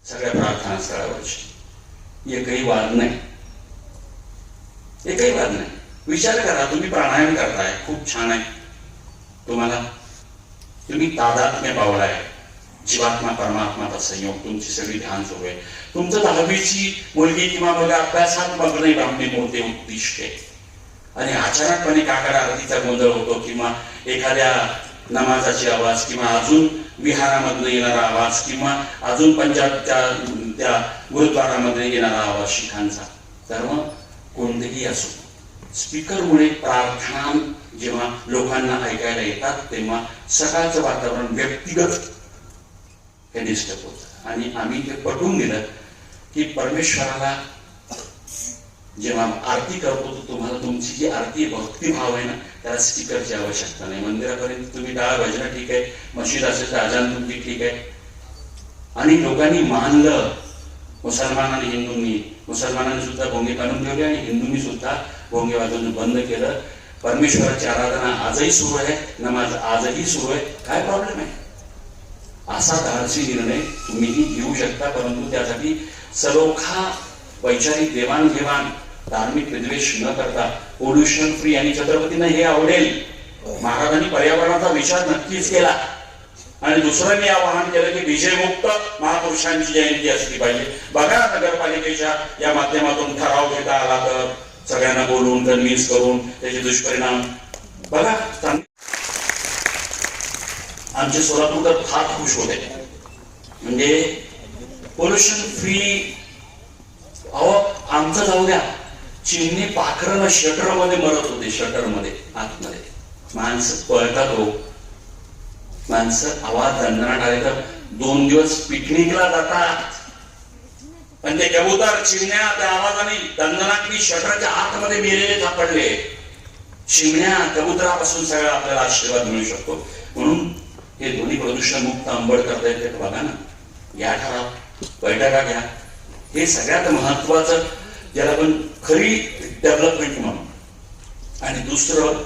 सगळ्या प्रार्थना स्थळावरची एकही वाद नाही, एकही वाद नाही. विचार करा, तुम्ही प्राणायाम करताय, खूप छान आहे, तुम्ही तादात्म्य पावलाय, जीवात्मा परमात्माचा संयोग, तुमची सगळी ध्यान सुरू आहे. तुमचं 10वीची मुलगी किंवा मुलगा अभ्यासात मग्न आपली मोठे उद्दिष्ट आहे, आणि अचानकपणे काकड आरतीचा गोंधळ होतो, किंवा एखाद्या नमाजाची आवाज, किंवा अजून विहारामधून येणारा आवाज, किंवा अजून पंजाबच्या त्या गुरुद्वारामध्ये येणारा आवाज शिखांचा. तर मग कोणतेही असो, स्पीकरमुळे प्रार्थना जेव्हा लोकांना ऐकायला येतात तेव्हा सकाळचं वातावरण व्यक्तिगत हे डिस्टर्ब होतं. आणि आम्ही ते पटवून दिलं की परमेश्वराला जेव्हा आरती करतो तर तुम्हाला तुमची जी आरती भक्तिभाव आहे ना, त्याला स्पीकरची आवश्यकता नाही. मंदिरापर्यंत तुम्ही टाळा भजन ठीक आहे, मशीद असेल तर अजान तुमची ठीक आहे. आणि लोकांनी मानलं, मुसलमानांनी हिंदूंनी, मुसलमानांनी सुद्धा भोंगे काढून ठेवले आणि हिंदूंनी सुद्धा भोंगे वाजवणं बंद केलं. परमेश्वराची आराधना आजही सुरू आहे, नमाज आजही सुरू आहे. काय प्रॉब्लेम आहे? असा धाडसी निर्णय तुम्हीही घेऊ शकता, परंतु त्यासाठी सलोखा वैचारिक देवाणघेवाण, धार्मिक विद्वेष न करता पोल्युशन फ्री. आणि छत्रपतींना हे आवडेल, महाराजांनी पर्यावरणाचा विचार नक्कीच केला. आणि दुसरं मी आवाहन केलं की विजयमुक्त महापुरुषांची जयंती असली पाहिजे. बघा, नगरपालिकेच्या या माध्यमातून ठराव घेता आला तर सगळ्यांना बोलून कन्व्हिन्स करून त्याचे दुष्परिणाम बघा. आमचे सोलापूरकर फार खुश होते, म्हणजे पोल्युशन फ्री. अहो, आमचं जाऊ द्या, चिमणी पाखरं शटर मध्ये मरत होते, शटर मध्ये आतमध्ये माणसं पळतात हो, माणसं आवाज दणदणाट आले तर 2 दिवस पिकनिकला जातात, पण ते कबूतर चिमण्या त्या आवाजाने दणदणाटली शटरच्या आतमध्ये मेलेले सापडले. चिमण्या कबुतरापासून सगळा आपल्याला आशीर्वाद मिळू शकतो. म्हणून हे ध्वनी प्रदूषण मुक्त अंबड करता येते. बघा ना, या ठराव, बैठका घ्या, हे सगळ्यात महत्वाचं, ज्याला आपण खरी डेव्हलपमेंट म्हणून. आणि दुसरं,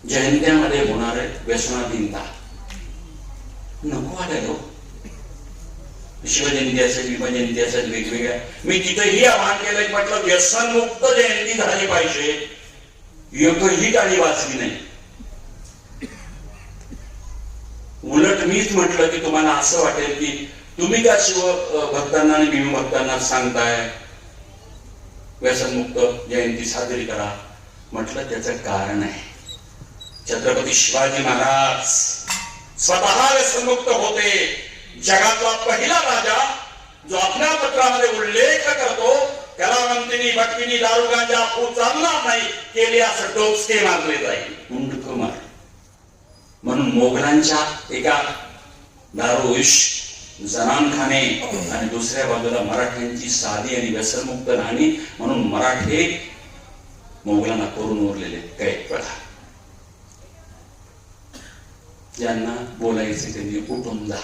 जयंत्यामध्ये होणारे व्यसनाधीनता नको वाटायला. शिवजयंती असेल, भीमजयंती असेल, वेगवेगळ्या, मी तिथेही आवाहन केलं, म्हटलं व्यसनमुक्त जयंती झाली पाहिजे. एकही गाडी वाचली नाही. उलट मीच म्हटलं की तुम्हाला असं वाटेल की तुम्ही का शिव भक्तांना आणि भीम भक्तांना सांगताय व्यसनमुक्त जयंती साजरी करा. म्हटलं त्याचं कारण आहे, छत्रपती शिवाजी महाराज स्वतः व्यसनमुक्त होते. जगातला पहिला राजा जो आपल्या पत्रामध्ये उल्लेख करतो, कलावंतिनी भटकिनी दारू गांजा खूप चालणार नाही केले असं डोसके मारले जाईल, मुंडक मार. म्हणून मोगलांच्या एका दारुश जनानखाने आणि दुसऱ्या बाजूला मराठ्यांची साधी आणि व्यसनमुक्त राहणी, म्हणून मराठे मोगलांना करून उरलेले कैद. बघा, ज्यांना बोलायचे त्यांनी उठून जा,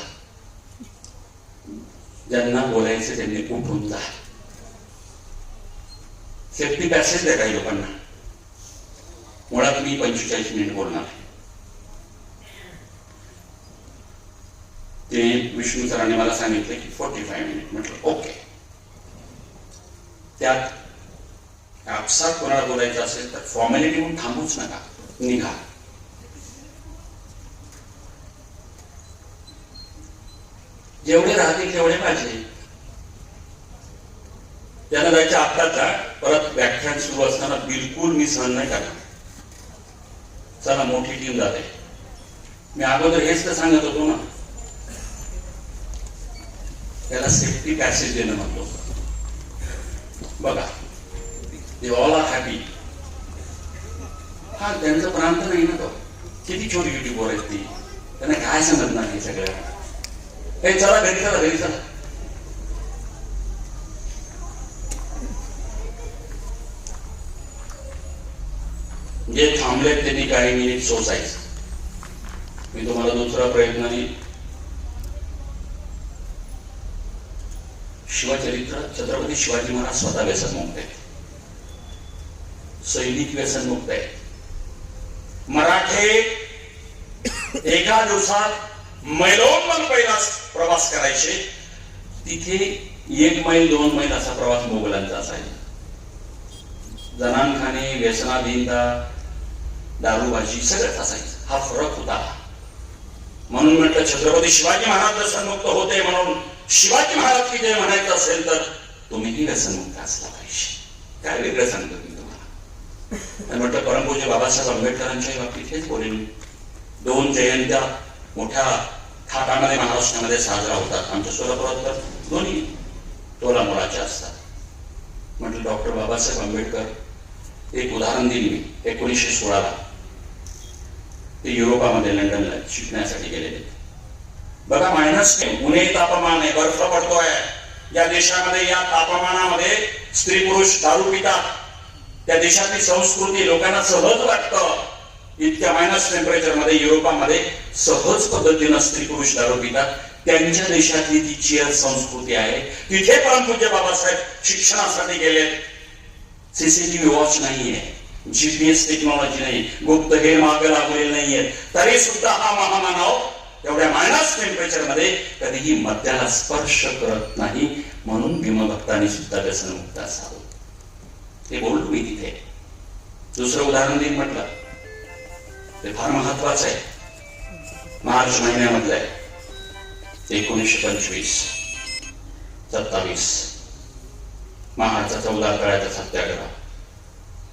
ज्यांना बोलायचे त्यांनी उठून जा. सेफ्टी पॅसेज द्या काही लोकांना. मुळात मी 45 मिनिट बोलणार आहे. ते विष्णू सरांनी मला सांगितले की 45 मिनिट. म्हटलं ओके. त्यात आपसात कोणाला बोलायचं असेल तर फॉर्मॅलिटी म्हणून थांबूच नका, निघा. जेवढे राहतील तेवढे पाहिजे. त्यांना जायच्या आत्ताचा परत व्याख्यान सुरू असताना बिलकुल मी सहन नाही करणार. चला, मोठी टीम जाते. मी अगोदर हेच तर सांगत होतो ना, त्याला सेफ्टी पॅसेज देणं म्हणतो. बघा, दे ऑल आर हॅपी. हा त्यांचा प्रांत नाही ना तो. किती छोटी छोटी पोरं आहेत ती, त्यांना काय समजणार हे सगळं. हे चला घरी, चला घरी, चला. जे थांबलेत त्यांनी काही मिनिट सोसायचं. मी तुम्हाला दुसरा प्रयत्नाने शिवचरित्र, छत्रपती शिवाजी महाराज स्वतः व्यसनमुक्त आहेत, सैनिक व्यसनमुक्त आहेत. मराठे एका दिवसात मैलोन्मन प्रवास करायचे. तिथे 1 मैल 2 मैल असा प्रवास मोगलांचा असायचा. जनानखाने, व्यसनाधीनता, दारूबाजी सगळंच असायचं. हा फरक होता. म्हणून म्हटलं छत्रपती शिवाजी महाराज व्यसनमुक्त होते म्हणून शिवाजी महाराज की जय म्हणायचं असेल तर तुम्हीही व्यसनमुक्त असला पाहिजे. काय वेगळं सांगतो मी तुम्हाला. म्हटलं परमपूज्य बाबासाहेब आंबेडकरांच्या बाबतीत हेच बोलेन. 2 जयंत्या मोठ्या थाटामध्ये महाराष्ट्रामध्ये साजरा होतात. आमच्या सोलापुरात तर दोन्ही तोला मोलाचे असतात. म्हटलं डॉक्टर बाबासाहेब आंबेडकर एक उदाहरण देईल मी. 1916 ते युरोपामध्ये लंडनला शिकण्यासाठी गेलेले. बघा मायनस उन्हे तापमान आहे, बर्फ पडतोय. या देशामध्ये या तापमानामध्ये स्त्री पुरुष दारू पितात. त्या देशातली संस्कृती लोकांना सहज वाटतं. इतक्या मायनस टेम्परेचर मध्ये युरोपामध्ये सहज पद्धतीनं स्त्री पुरुष दारू पितात. त्यांच्या देशातली ती चेअर संस्कृती आहे. तिथे परमपूज्य बाबासाहेब शिक्षणासाठी गेलेत. सीसीटीव्ही वॉच नाहीये, जीपीएस टेक्नॉलॉजी नाही, गुप्तहेर मागे लागलेले नाहीये. तरी सुद्धा हा महामानव एवढ्या मायनस टेम्परेचर मध्ये कधीही मद्याला स्पर्श करत नाही. म्हणून भीमभक्तांनी सुद्धा व्यसनमुक्त असावं. ते बोललो मी तिथे. दुसरं उदाहरण देईन म्हटलं, ते फार महत्वाचं आहे. मार्च महिन्यामधलं आहे. 1925-27 महाडचा 14 तळ्याचा सत्याग्रह.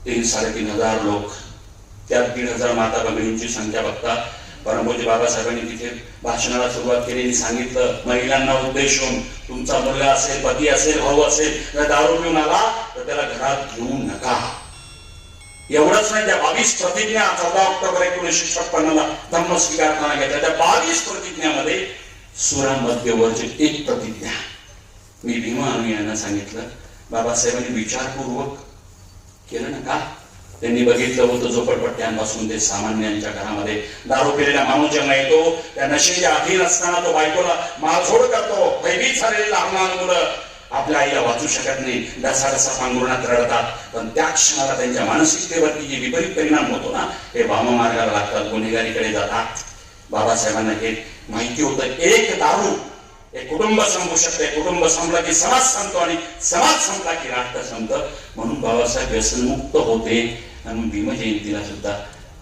3-3.5 हजार लोक, त्यात 1,500 माता भगिनींची संख्या बघता परमपूज्य बाबासाहेबांनी तिथे भाषणाला सुरुवात केली. सांगितलं महिलांना उद्देशून, तुमचा मुलगा असेल, पती असेल, भाऊ असेल, जर दारू पिऊन आला तर त्याला घरात घेऊ नका. एवढंच नाही, त्या 22 प्रतिज्ञा 14 ऑक्टोबर 1956 धम्म स्वीकारताना घेतल्या. त्या 22 प्रतिज्ञामध्ये सुरामध्य वर्जित एक प्रतिज्ञा मी भीमा अनुयायांना सांगितलं. बाबासाहेबांनी विचारपूर्वक केलं ना. का? त्यांनी बघितलं होतं झोपडपट्ट्यांपासून ते सामान्यांच्या घरामध्ये दारू पिलेला माणूस जेव्हा येतो, त्या नशेच्या अधीन असताना तो बायकोला मारझोड करतो. भयभीत झालेली लहान मुलं आपल्या आईला वाचू शकत नाही, ढसाढसा पांघरुणात रडतात. पण त्या क्षणाला त्यांच्या मानसिकतेवरती जे विपरीत परिणाम होतो ना, हे वाममार्गाला लागतात, गुन्हेगारीकडे जातात. बाबासाहेबांना हे माहिती होतं. एक दारू एक कुटुंब संपू शकते. कुटुंब संपला की समाज संपतो आणि समाज संपला की राष्ट्र संपतं. म्हणून बाबासाहेब व्यसनमुक्त होते. आणि भीम जयंतीला सुद्धा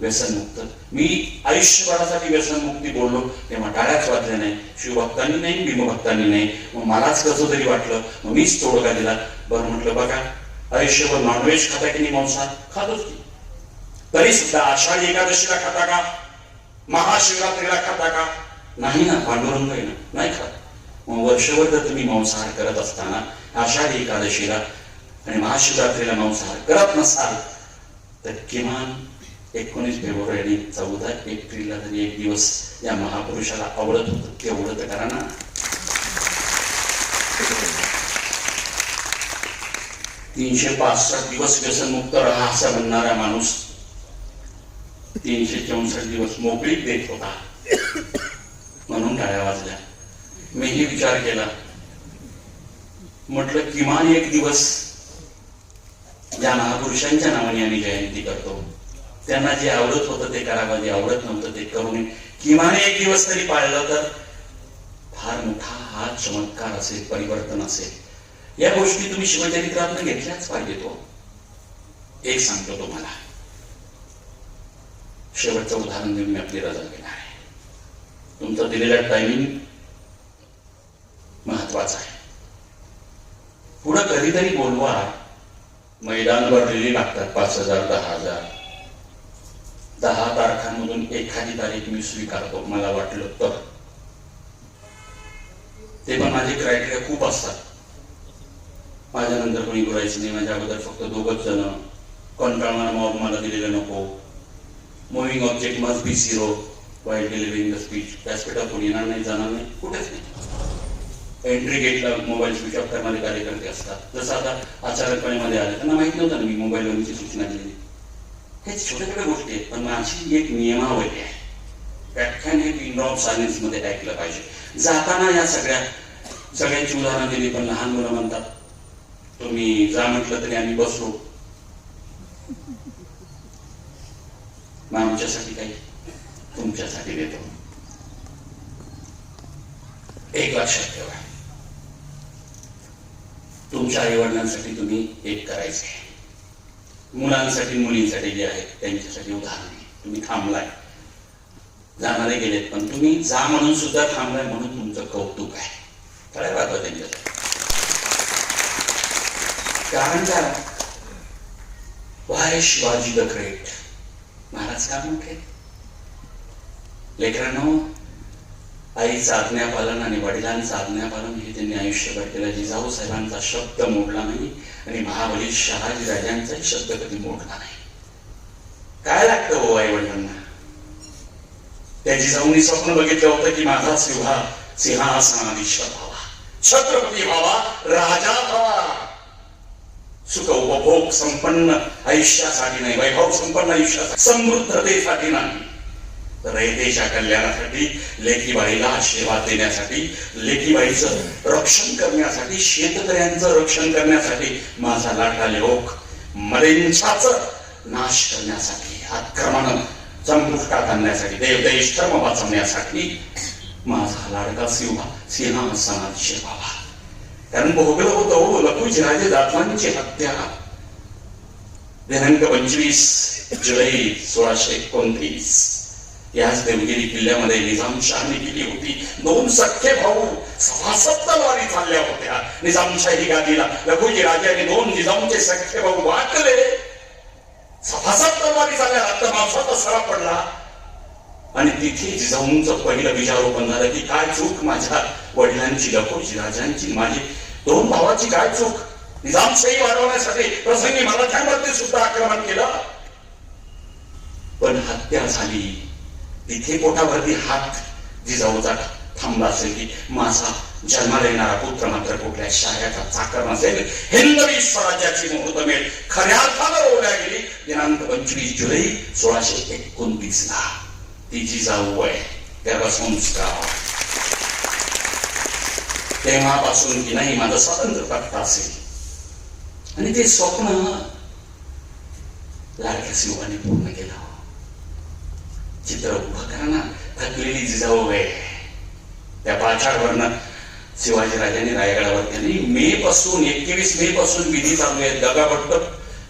व्यसनमुक्त. मी आयुष्यभरासाठी व्यसनमुक्ती बोललो तेव्हा टाळ्याच वाजल्या नाही. शिवभक्तांनी नाही, भीमभक्तांनी नाही. मग मलाच कसं तरी वाटलं. मग मीच तोडगा दिला. बरं म्हटलं, बघा आयुष्यभर नॉनव्हेज खाता की नाही, मांसाहार खातोच की, तरी सुद्धा आषाढी एकादशीला खाता का, महाशिवरात्रीला खाता का? नाही ना. पांडुरंग आहे ना, नाही खात. मग वर्षभर जर तुम्ही मांसाहार करत असताना आषाढी एकादशीला आणि महाशिवरात्रीला मांसाहार करत नसाल तर किमान 19 फेब्रुवारी 14 एप्रिलला तरी एक दिवस या महापुरुषाला आवडत होतं तेवढं तर करा ना. "365 दिवस व्यसनमुक्त राहा" असं म्हणणारा माणूस 364 दिवस मोकळीक देत होता. म्हणून टाळ्या वाजल्या. मीही विचार केला. म्हटलं किमान एक दिवस ज्या महापुरुषांच्या नावाने आम्ही जयंती करतो, त्यांना जे आवडत होतं ते करावं, जे आवडत नव्हतं ते करू नये. किमान एक दिवस तरी पाळलं तर फार मोठा हा चमत्कार असेल, परिवर्तन असेल. या गोष्टी तुम्ही शिवचरित्रातून घेतल्याच पाहिजे. तो एक सांगतो तुम्हाला, शेवटचं उदाहरण देऊन मी आपली रजा घेणार आहे. तुमचा दिलेला टायमिंग महत्वाचा आहे. पुढं कधीतरी बोलवा. मैदानवर लिहिली लागतात 5,000 10,000. 10 तारखांमधून एखादी तारीख मी स्वीकारतो मला वाटलं तर. ते पण माझे क्रायटेरिया खूप असतात. माझ्यानंतर कोणी बोलायचं नाही, माझ्या अगोदर फक्त 2च जण. कंटाळणारा मॉब मला दिलेलं नको. Moving object must be 0 while delivering the speech. व्यासपीठावर कोणी येणार नाही, जाणार नाही, कुठेच नाही. एंट्री गेटला मोबाईल स्विच ऑफ करणारे कार्यकर्ते असतात. जसं आता आचारपणे आले, त्यांना माहित नव्हतं ना मी मोबाईलवरची सूचना दिली. हे छोट्या छोट्या गोष्टी आहेत. पण माझी एक नियमावली आहे. व्याख्यान हे पिन ड्रॉप सायलेन्स मध्ये ऐकलं पाहिजे. जाताना या सगळ्यांची उदाहरणं दिली. पण लहान मुलं म्हणतात तुम्ही जा म्हटलं तरी आम्ही बसलो. मग आमच्यासाठी काही तुमच्यासाठी देतो. एक लक्षात ठेवा, तुमच्या आईवडिलांसाठी तुम्ही एक करायचे, मुलांसाठी मुलींसाठी जे आहेत त्यांच्यासाठी उदाहरण तुम्ही थांबलाय, जाणारे गेलेत पण तुम्ही जा म्हणून सुद्धा थांबलाय म्हणून तुमचं कौतुक आहे. कळायला पाहतो त्यांच्यासाठी. कारण काय, Y Shivaji the great, Maharaj का म्हटले, लेकरांनो आईचं आज्ञापालन आणि वडिलांचं आज्ञापालन हे त्यांनी आयुष्यभर केलं. जिजाऊ साहेबांचा शब्द मोडला नाही आणि महाबली शहाजी राजांचाही शब्द कधी मोडला नाही. काय लागतं हो आई वडिलांना. त्या जिजाऊंनी स्वप्न बघितलं होतं की माझा सिंहासनाधीश्वर व्हावा, छत्रपती व्हावा, राजा व्हावा. सुख उपभोग संपन्न आयुष्यासाठी नाही, वैभव संपन्न आयुष्यासाठी, समृद्धतेसाठी नाही, तर देशाच्या कल्याणासाठी, लेकीबाईला आशीर्वाद देण्यासाठी, लेकीबाईचं रक्षण करण्यासाठी, शेतकऱ्यांचं रक्षण करण्यासाठी, माझा लाडका लोक मलेंछाच नाश करण्यासाठी, आक्रमण संपुष्टात आणण्यासाठी, देश धर्म वाचवण्यासाठी माझा लाडका सिंहासनाधीश्वर व्हावा. कारण भोगलं होतं लखुजीराजे जाधवांची हत्या दिनांक 25 जुलै 1629 याच देवगिरी किल्ल्यामध्ये निजामशाही केली होती. 2 सख्खे भाऊ सभासद तलवारी चालल्या होत्या निजामशाही गादीला. लखुजीराजे आणि 2 निजामचे सख्खे भाऊ वाटले, सभासद तलवारी चालल्या, रक्त मांसाचा सडा पडला आणि तिथे जिजाऊंचं पहिलं बीजारोपण झालं की काय चूक माझ्या वडिलांची, लखुजीराजांची, माझी 2 भावाची काय चूक. निजामशाही वाढवण्यासाठी प्रसंगी मराठ्यांवरती सुद्धा आक्रमण केलं, पण हत्या झाली. तिथे पोटावरती हात जिजाऊचा थांबला असेल की माझा जन्माला येणारा पुत्र मात्र कुठल्या शाळेचा चाकर नसेल. हिंदवी स्वराज्याची मुहूर्तमेढ खऱ्या अर्थानं रोवल्या गेली दिनांक 25 जुलै 1629 ला. ती जिजाऊ आहे, गर्भसंस्कार. तेव्हापासून की नाही माझं स्वातंत्र्य प्राप्त असेल आणि ते स्वप्न लाडक्या शिवाने पूर्ण केलं. चित्र उभं करा ना, थकलेली जिजाऊ आहे. त्या पाछाडवरनं शिवाजी राजांनी रायगडावर आणि 21 मे पासून विधी चालू आहेत. दगाभट्ट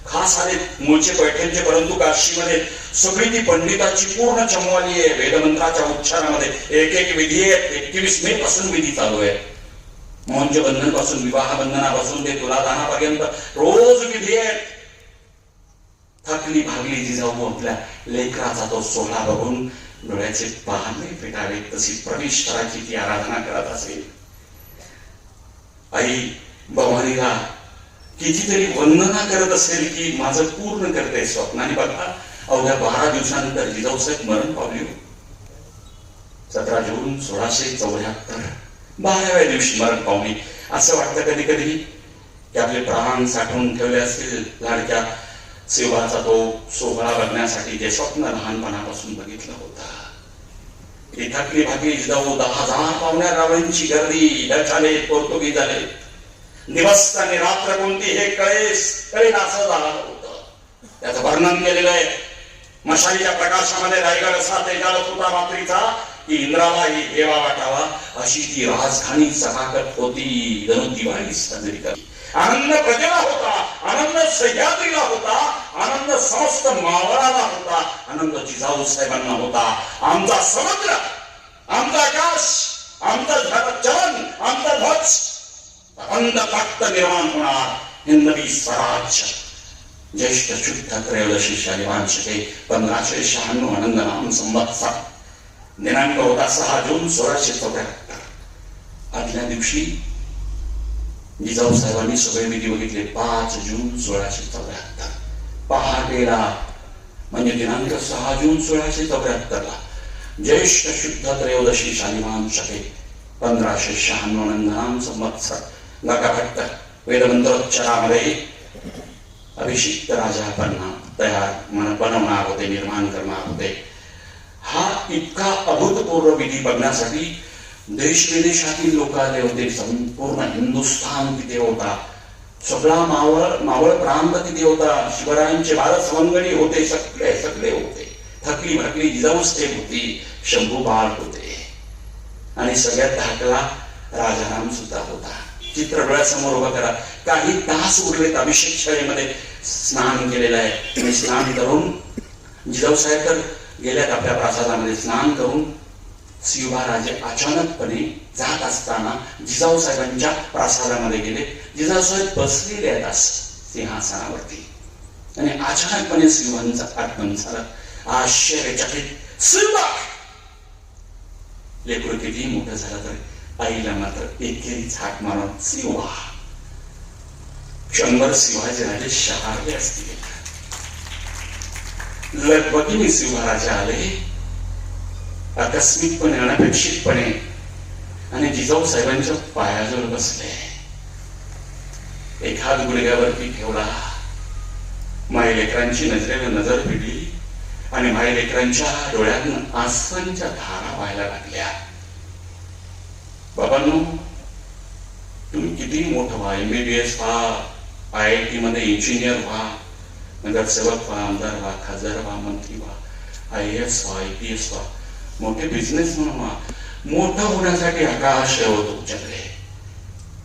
खास आले मूळचे पैठणचे, परंतु काशीमध्ये सगळी ती पंडिताची पूर्ण चमवाली आहे. वेदमंत्राच्या उच्चारामध्ये एक विधी आहे. 21 मे पासून विधी चालू आहे. मोहनचे बंधन पासून, विवाह बंधनापासून ते तुलादानापर्यंत रोज विधी आहेत. थकली भागली जिजाऊ आपल्या लेकराचा तो सोहळा बघून डोळ्याचे पाहणे पेटावे तशी परमेश्वराची ती आराधना करत असेल. आई भवानीला कितीतरी वंदना करत असेल की माझं पूर्ण करते स्वप्न. आणि बघा अवघ्या 12 दिवसानंतर जिजाऊ साहेब मरण पावली. 17 जून 1674 12व्या दिवशी मरण पावली. असं वाटतं कधी कधी की आपले प्राण साठवून ठेवले असतील. लाडक्या शिवाचा तो सोहळा बघण्यासाठी जे स्वप्न लहानपणापासून बघितलं होतं. थकली भागली जिजाऊ, 10,000 पाहुण्या रावळींची गर्दी, डच आले, पोर्तुगीज आले. दिवस आणि रात्र कोणती हे कळेल असं झालं होतं. त्याचं वर्णन केलेलं आहे. मशालीच्या प्रकाशामध्ये रायगड असा तेजाळत होता रात्रीचा की इंद्रालाही हेवा वाटावा अशी ती राजधानी चकाकत होती. जणू दिवाळी साजरी करत. आनंद प्रजेला होता, आनंद सह्याद्रीला होता, आनंद समस्त मावळाला होता, आनंद जिजाऊ साहेबांना होता. आमचा समुद्र, आमचा आकाश, आमचा चलन, आमचा ध्वज अखंड ताकद निर्माण होणार. हिंदवी स्वराज्य. ज्येष्ठ शुद्ध त्रयोदशी शालिवान शके 1596 आनंद नाम संवत्सर. दिनांक होता 6 जून 1674. आदल्या दिवशी जिजाऊ साहेबांनी सगळे विधी बघितले. 5 जून 1674 पहाटेला म्हणजे दिनांक 6 जून 1674 ला ज्येष्ठ शुद्ध त्रयोदशी शालिवान शके 1596 नंदनाम संवत्सर. गगाभट्ट वेदमंत्रोच्चारामध्ये अभिषिक्त राजा बनवणार होते, निर्माण करणार होते. हा इतका अभूतपूर्व विधी बघण्यासाठी देश विदेशातील लोक आले होते. संपूर्ण हिंदुस्थान तिथे होता. सगळा मावळ प्रांत तिथे होता. शिवरायांचे भारत सवंगडी होते, सगळे होते. थकली भाकली जिजाऊ साहेब होती, शंभू बाळ होते आणि सगळ्यात धाकला राजाराम सुद्धा होता. चित्र डोळ्यासमोर उभं करा. काही तास उरलेत अभिषेक शाळेमध्ये स्नान केलेलं आहे. आणि स्नान करून जिजाऊ साहेब तर गेल्यात आपल्या प्रासादामध्ये. स्नान करून शिवराजे अचानकपणे जात असताना जिजाऊ साहेबांच्या प्रासादामध्ये गेले. जिजाऊ साहेब बसलेले आहेत सिंहासनावरती आणि अचानकपणे शिवांचा आगमन झालं. आश्चर्यचकित शिवा. लेकरू किती मोठं झालं तर आईला मात्र एकेरीच हाक मारून शिवा. 100 शिवाजी राजे शहारले असतील. लगबगीने शिवराजे आले आकस्मिकपणे अनपेक्षितपणे आणि जिजाऊ साहेबांच्या पायाजवळ बसले. एक हात गुडघ्यावरती ठेवला. मायलेकरांची नजरेला नजर भिडली आणि मायलेकरांच्या डोळ्यातून आसवांच्या धारा व्हायला लागल्या. बाबांनो, तुम्ही किती मोठं व्हा, MBBS व्हा, IIT मध्ये इंजिनियर व्हा, नगरसेवक व्हा, आमदार व्हा, खासदार व्हा, मंत्री व्हा, IAS व्हा, IPS व्हा, मोठे बिझनेसमॅन व्हा. मोठं होण्यासाठी आकाश आहे तुमच्याकडे.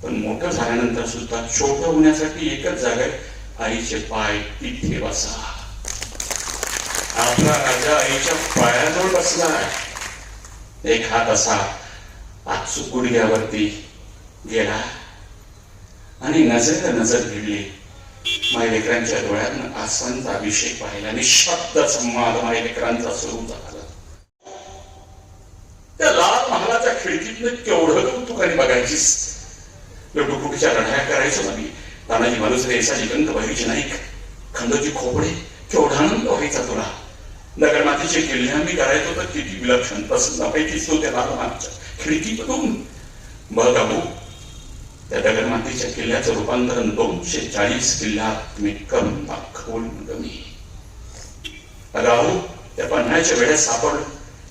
पण मोठं झाल्यानंतर सुद्धा छोटं होण्यासाठी एकच जागा आहे, आईचे पाय तिथे बसा. आपला राजा आईच्या पायाजवळ बसलाय. एक हात असा आजू गुडघ्यावरती गेला आणि नजरेला नजर भिडली. मायलेकरांच्या डोळ्यातून आसवांचा अभिषेक पाहिला. निशब्द संवाद मायलेकरांचा सुरू झाला. त्या लाल महालाच्या खिडकीतनं केवढं कौतुकाने बघायचीस. लुटुपुटीच्या लढाया करायचो आम्ही. तानाजी मालुसरे, येसाजी कंक, बहिरीचे नाईक, खंडोजी खोपडे, केवढा आनंद व्हायचा तुला. नगरमातीचे किल्ले आम्ही करायचो तर किती विलक्षण प्रसन्न व्हायचीच तो त्या लाल महालाच्या खिडकीतून. बघ बाबू, त्या नगरमातीच्या किल्ल्याचं रूपांतरण 240 किल्ल्यात मी करून दाखवलं. मी अगाऊ त्या पन्हाळ्याच्या वेळेत सापडलो.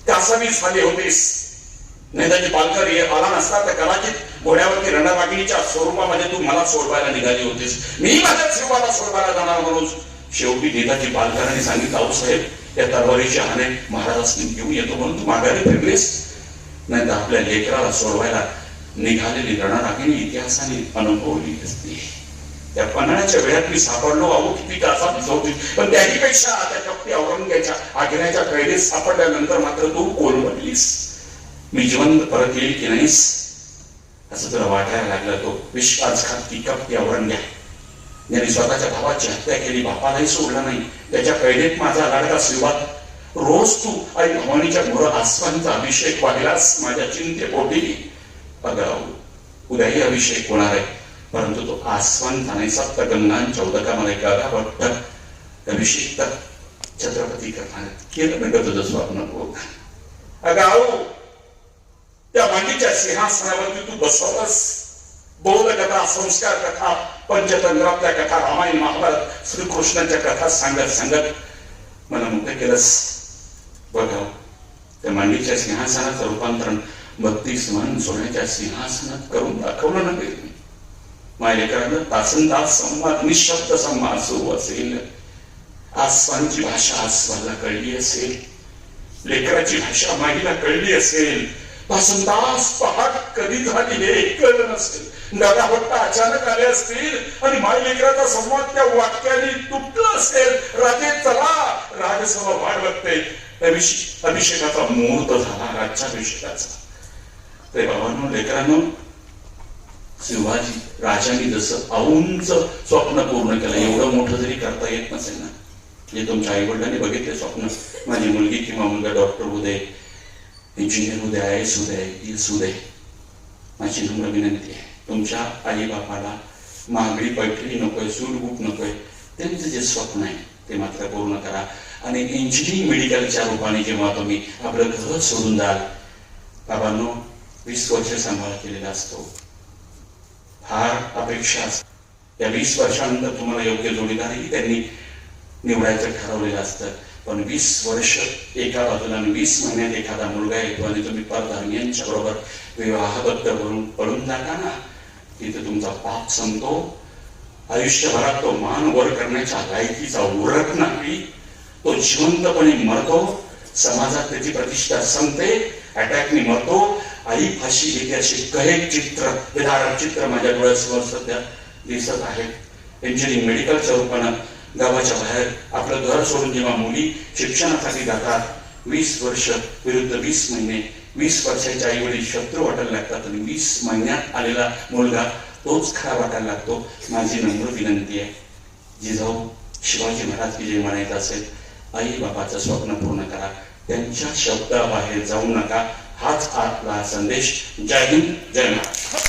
कासावी झाले होतेस. नेताजी पालकर आला नसता तर कदाचित घोड्यावरती रणरागिणीच्या स्वरूपामध्ये तू मला सोडवायला निघाली होतीस. मी माझ्या शिवाला सोडवायला जाणार म्हणून शेवटी नेताजी पालकरांनी सांगितलं, आऊसाहेब या तलवारीच्या हाने महाराजांनी घेऊन येतो म्हणून तू माघारी फिरलीस. नाही तर आपल्या लेकराला सोडवायला निघालेली रणरागिणी इतिहासाने अनुभवली असती. त्या पन्हाळ्याच्या वेळात मी सापडलो. अहो किती कासा होती. पण त्याहीपेक्षा त्या कपटी औरंगजेबाच्या आग्र्याच्या कैदेत सापडल्यानंतर मात्र तू कोलमडलीस. मी जिवंत परत येईल की नाहीस असं तुला वाटायला लागलं. तो विश्वासघाती कपटी औरंगजेब ज्यांनी स्वतःच्या भावाची हत्या केली, बापालाही सोडला नाही, त्याच्या कैदेत माझा लाडका श्रीवाद. रोज तू आई भवानीच्या मोर आसवांचा अभिषेक पाहिलास माझ्या चिंतेपोटी. अगाऊ उद्याही अभिषेक होणार आहे, परंतु तो आसवांचा नाही, सप्तगंगांच्या उदकामध्ये गागा भट्ट अभिषेक छत्रपती करणार. केलं नाही का तुझं स्वप्न पूर्ण? अगाऊ त्या मांडीच्या सिंहासनावरती तू बसवलंस. बौद्ध कथा, संस्कार कथा, पंचतंत्रातल्या कथा, रामायण महाभारत, श्रीकृष्णाच्या कथा सांगत सांगत मला मुक्त केलंस. बघा, त्या मांडीच्या सिंहासनाचं रूपांतरण 32 मन सोन्याच्या सिंहासनात करून दाखवलं ना. मायलेकरांना तासनतास संवाद, निशब्द संवाद सुरू असेल. आसवांची भाषा आसवाला कळली असेल, लेकराची भाषा माईला कळली असेल. तासनतास पहाट कधी झाली हे कळलं नसेल. गागा भट्ट अचानक आले असतील आणि माई लेकराचा संवाद त्या वाक्याने तुटला असेल. राजे चला, राजसभा वाट बघते. अभिषेकाचा मुहूर्त झाला, राज्याभिषेकाचा. ते बाबांनो, लेकरांनो, शिवाजी राजांनी जसं औंच स्वप्न पूर्ण केलं, एवढं मोठं जरी करता येत नसेल ना, जे तुमच्या आई वडिलांनी बघितले स्वप्न, माझी मुलगी किंवा मुलगा डॉक्टर होऊ दे, इंजिनियर होऊ दे, IAS होऊ दे, IPS होऊ दे, माझी नम्र विनंती आहे, तुमच्या आई बापाला महागडी पैठणी नकोय, सूट बूट नकोय. त्यांचं जे स्वप्न आहे ते मात्र पूर्ण करा. आणि इंजिनिअरिंग मेडिकलच्या रूपाने जेव्हा तुम्ही आपलं घर सोडून जाल, बाबांनो, 20 वर्ष सांभाळ केलेला असतो. फार अपेक्षा असते. या 20 वर्षानंतर तुम्हाला योग्य जोडीदारही त्यांनी निवडायचं ठरवलेलं असतं. पण 20 वर्ष एका बाजूला आणि 20 महिन्यात एखादा मुलगा येतो आणि तुम्ही परधर्मीयांच्या बरोबर विवाहबद्ध करून पळून जाता ना, तिथे तुमचा पाप संपतो. आयुष्यभरात तो मान वर करण्याच्या लायकीचा उरत नाही. तो जिवंतपणे मरतो. समाजात त्याची प्रतिष्ठा संपते. अटॅकने मरतो आई फाशी घेते असे कहेक चित्र, विदारक चित्र माझ्या डोळ्यासमोर सध्या दिसत आहे. इंजिनिअरिंग मेडिकलच्या रूपानं गावाच्या बाहेर आपलं घर सोडून जेव्हा मुली शिक्षणासाठी जातात, 20 वर्ष विरुद्ध 20 महिने, 20 वर्षाचे आई वडील शत्रू वाटायला लागतात आणि 20 महिन्यात आलेला मुलगा तोच खरा वाटायला लागतो. माझी नम्र विनंती आहे, जिजाऊ शिवाजी महाराज की जे म्हणायचं असेल, आई बाबाचं स्वप्न पूर्ण करा, त्यांच्या शब्दाबाहेर जाऊ नका. हाच आपला संदेश. जय हिंद, जय महाराष्ट्र.